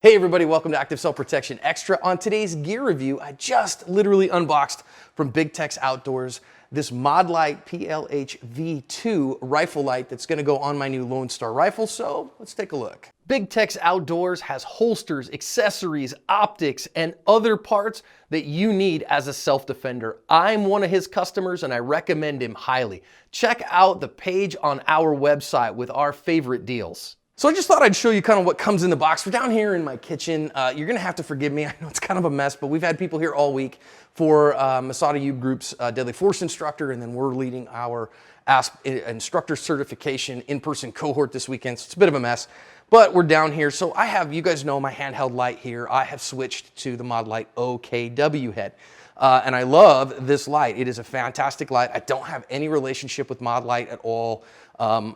Hey everybody, welcome to Active Cell Protection Extra. On today's gear review, I just literally unboxed from Big Tex Outdoors this Modlite PLHv2 rifle light that's gonna go on my new Lone Star rifle, so let's take a look. Big Tex Outdoors has holsters, accessories, optics, and other parts that you need as a self-defender. I'm one of his customers and I recommend him highly. Check out the page on our website with our favorite deals. So I just thought I'd show you kind of what comes in the box. We're down here in my kitchen. You're gonna have to forgive me. I know it's kind of a mess, but we've had people here all week for Masada U Group's Deadly Force instructor, and then we're leading our ASP instructor certification in-person cohort this weekend, so it's a bit of a mess. But we're down here, so I have, you guys know my handheld light here. I have switched to the Modlite OKW head. And I love this light. It is a fantastic light. I don't have any relationship with Modlite at all. I'm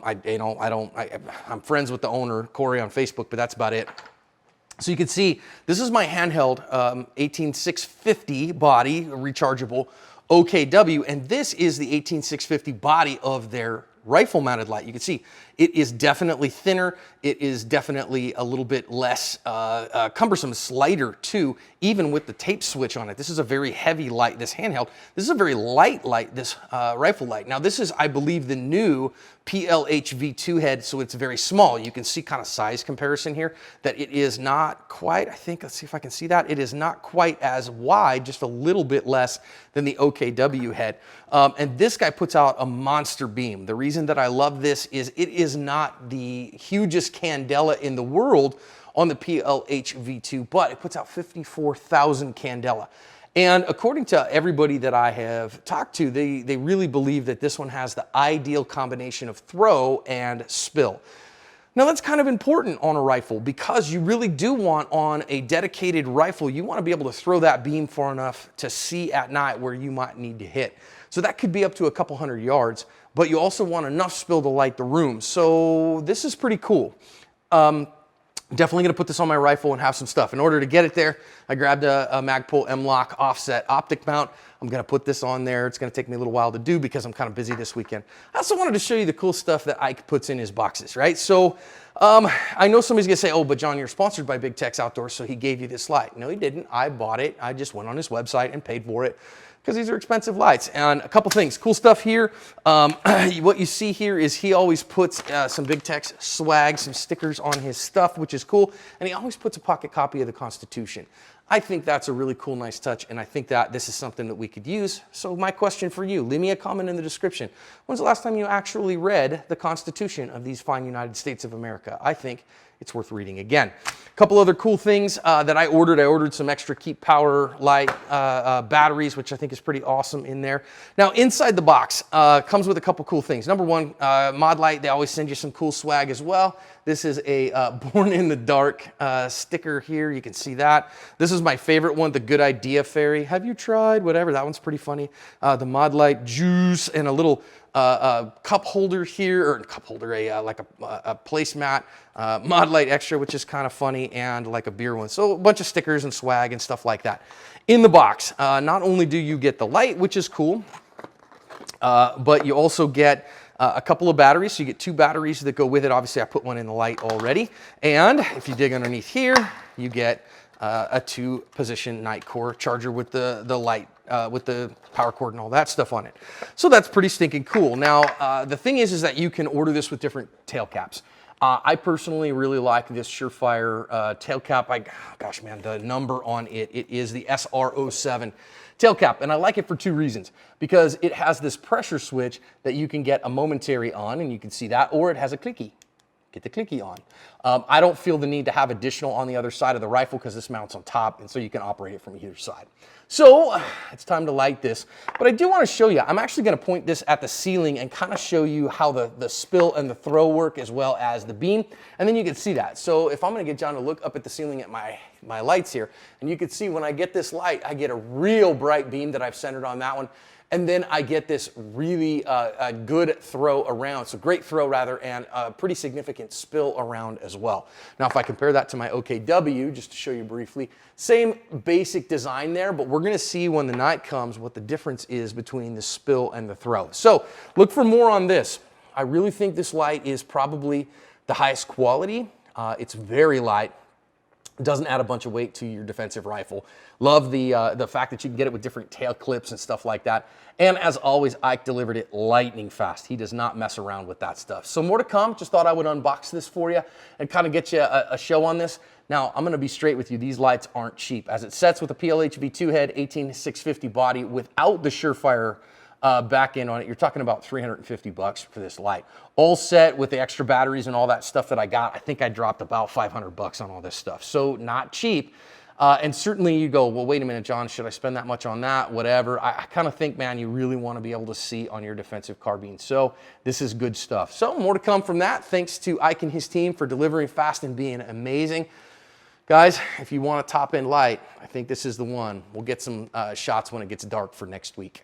friends with the owner, Corey, on Facebook, but that's about it. So you can see, this is my handheld 18650 body, rechargeable OKW, and this is the 18650 body of their rifle mounted light. You can see it is definitely thinner. It is definitely a little bit less cumbersome. It's lighter too, even with the tape switch on it. This is a very heavy light, this handheld. This is a very light light, this rifle light. Now this is, I believe, the new PLHv2 head, so it's very small. You can see kind of size comparison here, that it is not quite, I think, let's see if I can see that. It is not quite as wide, just a little bit less than the OKW head. And this guy puts out a monster beam. The reason that I love this is it is not the hugest candela in the world on the PLHv2, but it puts out 54,000 candela. And according to everybody that I have talked to, they really believe that this one has the ideal combination of throw and spill. Now that's kind of important on a rifle because you really do want, on a dedicated rifle, you want to be able to throw that beam far enough to see at night where you might need to hit. So that could be up to a couple hundred yards, but you also want enough spill to light the room. So this is pretty cool. Definitely gonna put this on my rifle and have some stuff. In order to get it there, I grabbed a Magpul M-Lock offset optic mount. I'm gonna put this on there. It's gonna take me a little while to do because I'm kind of busy this weekend. I also wanted to show you the cool stuff that Ike puts in his boxes, right? So I know somebody's gonna say, oh, but John, you're sponsored by Big Tex Outdoors, so he gave you this light. No, he didn't. I bought it. I just went on his website and paid for it, because these are expensive lights. And a couple things, cool stuff here. What you see here is he always puts some Big Tex swag, some stickers on his stuff, which is cool. And he always puts a pocket copy of the Constitution. I think that's a really cool, nice touch, and I think that this is something that we could use. So my question for you, leave me a comment in the description. When's the last time you actually read the Constitution of these fine United States of America? I think it's worth reading again. A couple other cool things that I ordered some extra Keep Power Light batteries, which I think is pretty awesome in there. Now inside the box comes with a couple cool things. Number one, Modlite, they always send you some cool swag as well. This is a Born in the Dark sticker here. You can see that. This is my favorite one, the Good Idea Fairy. Have you tried? Whatever, that one's pretty funny. The Modlite juice and a little cup holder here, or cup holder, like a placemat, Modlite Extra, which is kind of funny, and like a beer one. So a bunch of stickers and swag and stuff like that. In the box, not only do you get the light, which is cool, but you also get a couple of batteries. So you get two batteries that go with it. Obviously, I put one in the light already. And if you dig underneath here, you get a 2-position night core charger with the light, with the power cord and all that stuff on it. So that's pretty stinking cool. Now, the thing is that you can order this with different tail caps. I personally really like this Surefire Tail Cap. Gosh, man, the number on it, it is the SR07 tail cap, and I like it for two reasons. Because it has this pressure switch that you can get a momentary on, and you can see that, or it has a clicky. Get the clicky on. I don't feel the need to have additional on the other side of the rifle because this mounts on top, and so you can operate it from either side. So it's time to light this, but I do want to show you, I'm actually going to point this at the ceiling and kind of show you how the spill and the throw work as well as the beam, and then you can see that. So if I'm going to get John to look up at the ceiling at my lights here, and you can see when I get this light, I get a real bright beam that I've centered on that one. And then I get this really good throw around, so great throw rather, and a pretty significant spill around as well. Now if I compare that to my OKW, just to show you briefly, same basic design there, but we're gonna see when the night comes what the difference is between the spill and the throw. So look for more on this. I really think this light is probably the highest quality. It's very light. Doesn't add a bunch of weight to your defensive rifle. Love the fact that you can get it with different tail clips and stuff like that. And as always, Ike delivered it lightning fast. He does not mess around with that stuff. So more to come. Just thought I would unbox this for you and kind of get you a show on this. Now, I'm going to be straight with you. These lights aren't cheap. As it sets with a PLHv2 head, 18650 body without the Surefire back end on it, you're talking about $350 for this light. All set with the extra batteries and all that stuff that I got. I think I dropped about $500 on all this stuff. So not cheap. And certainly you go, well, wait a minute, John, should I spend that much on that? Whatever. I kind of think, man, you really want to be able to see on your defensive carbine. So this is good stuff. So more to come from that. Thanks to Ike and his team for delivering fast and being amazing. Guys, if you want a top-end light, I think this is the one. We'll get some shots when it gets dark for next week.